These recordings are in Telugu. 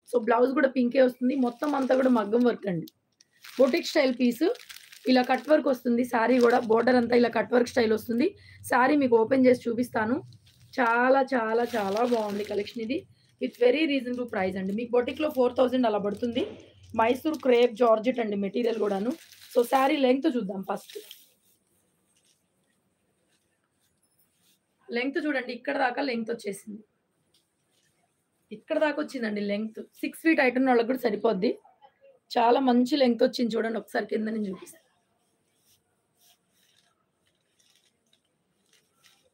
సో, బ్లౌజ్ గూడా పింకే వస్తుంది. మొత్తం అంతా గూడా మగ్గం వర్క్ అండి. బొటిక్ స్టైల్ పీసు. ఇలా కట్ వర్క్ వస్తుంది. శారీ గూడా బోర్డర్ అంతా ఇలా కట్ వర్క్ స్టైల్ వస్తుంది. శారీ మీకు ఓపెన్ చేసి చూపిస్తాను. చాలా చాలా చాలా బావుంది కలెక్షన్ ఇది. విత్ వెరీ రీజనబుల్ ప్రైస్ అండి. మీకు బొటిక్‌లో 4000 అలా పడుతుంది. మైసూర్ క్రేప్ జార్జెట్ అండి మెటీరియల్ గూడాను. సో, శారీ లెంగ్త్ చూద్దాం ఫస్ట్. లెంగ్త్ చూడండి. ఇక్కడ దాకా లెంగ్త్ వచ్చేసింది. ఇక్కడ దాకా వచ్చిందండి లెంగ్త్. 6 ఫీట్ హైట్ ఉన్న వాళ్ళకి కూడా సరిపోద్ది. చాలా మంచి లెంగ్త్ వచ్చింది చూడండి. ఒకసారి కింద నుంచి చూపిస్తా.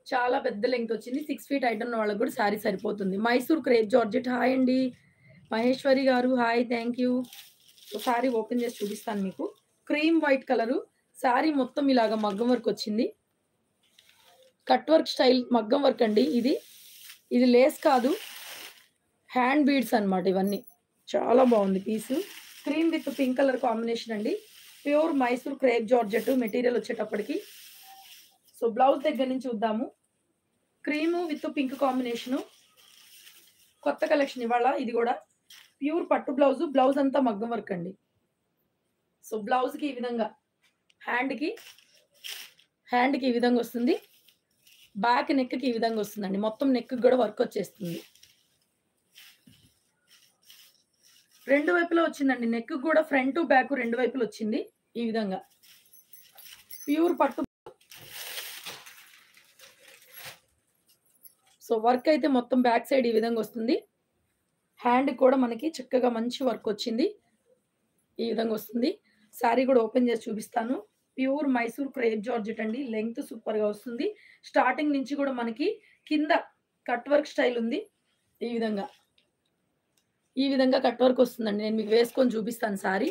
చాలా పెద్ద లెంగ్త్ వచ్చింది. 6 ఫీట్ హైట్ ఉన్న వాళ్ళకి కూడా శారీ సరిపోతుంది. Mysore crepe georgette. హాయ్ అండి. మహేశ్వరి గారు hi. Thank you. Sari open చేసి చూపిస్తాను మీకు. Cream white colour. శారీ మొత్తం ఇలాగ మగ్గం వర్క్ వచ్చింది. కట్ వర్క్ స్టైల్ మగ్గం వర్క్ అండి ఇది. ఇది లేస్ కాదు. హ్యాండ్ బీడ్స్ అన్నమాట ఇవన్నీ. చాలా బావుంది piece. Cream with pink colour combination అండి. Pure Mysore crepe georgette material వచ్చేటప్పటికి. సో, బ్లౌజ్ దగ్గర నుంచి చూద్దాము. Cream with pink combination. కొత్త కలెక్షన్ ఇవాళ ఇది గూడా. ప్యూర్ పట్టు బ్లౌజు. బ్లౌజ్ అంతా మగ్గం వర్క్ అండి. సో, బ్లౌజ్‌కి ఈ విధంగా హ్యాండ్‌కి ఈ విధంగా వస్తుంది. బ్యాక్ నెక్‌కి ఈ విధంగా వస్తుందండి. మొత్తం నెక్‌కి గూడా వర్క్ వచ్చేస్తుంది. రెండు వైపులా వచ్చిందండి. నెక్‌కి గూడా ఫ్రంట్, బ్యాక్ రెండు వైపులా వచ్చింది. ఈ విధంగా. ప్యూర్ పట్టు. సో, వర్క్ అయితే మొత్తం బ్యాక్ సైడ్ ఈ విధంగా వస్తుంది. హ్యాండ్‌కి కూడా మనకి చక్కగా మంచి వర్క్ వచ్చింది. ఈ విధంగా వస్తుంది. శారీ కూడా ఓపెన్ చేసి చూపిస్తాను. ప్యూర్ మైసూర్ క్రేప్ జార్జెట్ అండి. లెంగ్త్ సూపర్‌గా వస్తుంది. స్టార్టింగ్ నుంచి కూడా మనకి కింద కట్ వర్క్ స్టైల్ ఉంది. ఈ విధంగా. ఈ విధంగా కట్ వర్క్ వస్తుందండి. నేను మీకు వేసుకొని చూపిస్తాను శారీ.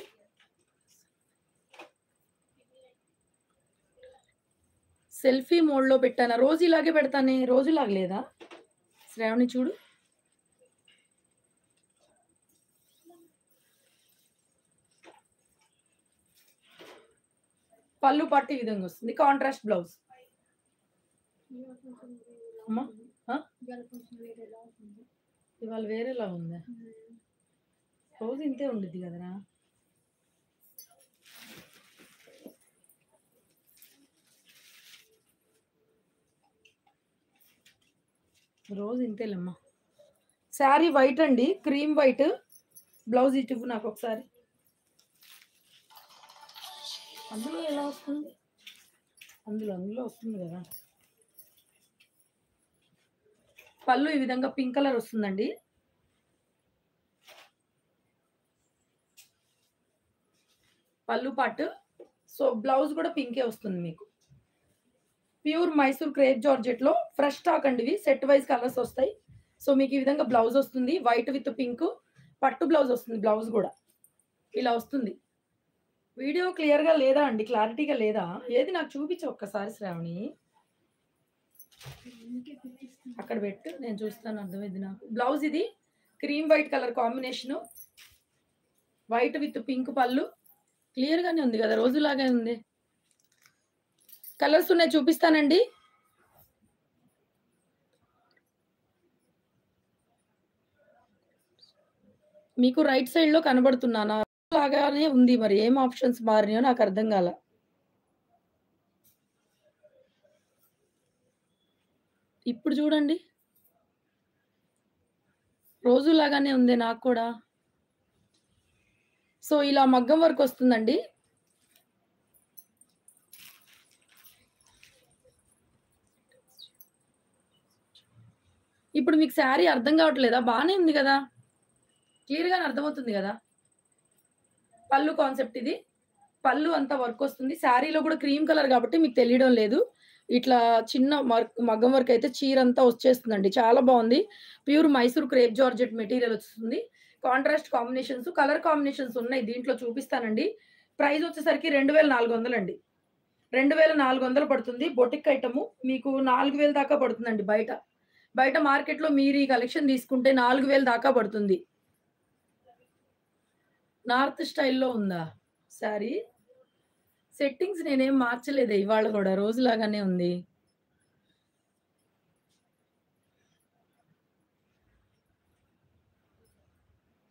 సెల్ఫీ మోడ్‌లో పెట్టానా? రోజు ఇలాగే పెడతానే. రోజులాగా లేదా? శ్రావణి చూడు. పళ్ళు పట్టు ఈ విధంగా వస్తుంది. Contrast blouse. అమ్మా! ఆ? ఇవాళ వేరేలా ఉందా? రోజు ఇంతే ఉండిద్ది కదరా! రోజు ఇంతేలెమ్మా. శారీ వైట్ అండి. Cream white. బ్లౌజ్ ఇటు ఇవ్వు నాకు ఒకసారి. అందులో ఎలా వస్తుంది? అందులో వస్తుంది కదా! పళ్ళు ఈ విధంగా పింక్ కలర్ వస్తుందండి. పళ్ళు పార్ట్. సో, బ్లౌజ్ కూడా పింకే వస్తుంది మీకు. ప్యూర్ మైసూర్ క్రేప్ జార్జెట్‌లో ఫ్రెష్ స్టాక్ అండి ఇవి. సెట్ వైస్ కలర్స్ వస్తాయి. సో, మీకు ఈ విధంగా బ్లౌజ్ వస్తుంది. వైట్ విత్ పింక్ పట్టు బ్లౌజ్ వస్తుంది. బ్లౌజ్ కూడా ఇలా వస్తుంది. వీడియో క్లియర్‌గా లేదా అండి? క్లారిటీగా లేదా? ఏది నాకు చూపించు ఒక్కసారి శ్రావణి. అక్కడ పెట్టు. నేను చూస్తాను. అర్థమైంది నాకు. బ్లౌజ్ ఇది cream white colour combination. White with pink పళ్ళు. క్లియర్‌గానే ఉంది కదా! రోజులాగే ఉంది. కలర్స్ ఉన్నాయి చూపిస్తానండి. మీకు రైట్ సైడ్‌లో కనబడుతున్నానా? లాగానే ఉంది. మరి ఏం ఆప్షన్స్ మారినాయో నాకు అర్థం కాలా. ఇప్పుడు చూడండి. రోజులాగానే ఉంది నాకు కూడా. సో, ఇలా మగ్గం వర్క్ వస్తుందండి. ఇప్పుడు మీకు శారీ అర్థం కావట్లేదా? బానే ఉంది కదా! క్లియర్‌గానే అర్థమవుతుంది కదా! పళ్ళు కాన్సెప్ట్ ఇది. పళ్ళు అంతా వర్క్ వస్తుంది. శారీలో కూడా క్రీమ్ కలర్ కాబట్టి మీకు తెలియడం లేదు. ఇట్లా చిన్న మగ్గం వర్క్ అయితే చీరంతా వచ్చేస్తుందండి. చాలా బావుంది. Pure Mysore crepe georgette material వస్తుంది. కాంట్రాస్ట్ కాంబినేషన్స్, కలర్ కాంబినేషన్స్ ఉన్నాయి. దీంట్లో చూపిస్తానండి. ప్రైస్ వచ్చేసరికి 2400 అండి. 2400 పడుతుంది. Boutique item. మీకు 4000 దాకా పడుతుందండి బయట. బయట మార్కెట్‌లో మీరు ఈ కలెక్షన్ తీసుకుంటే 4000 దాకా పడుతుంది. నార్త్ స్టైల్‌లో ఉందా శారీ? సెట్టింగ్స్ నేనేం మార్చలేదే ఇవాళ గూడా రోజులాగానే ఉంది.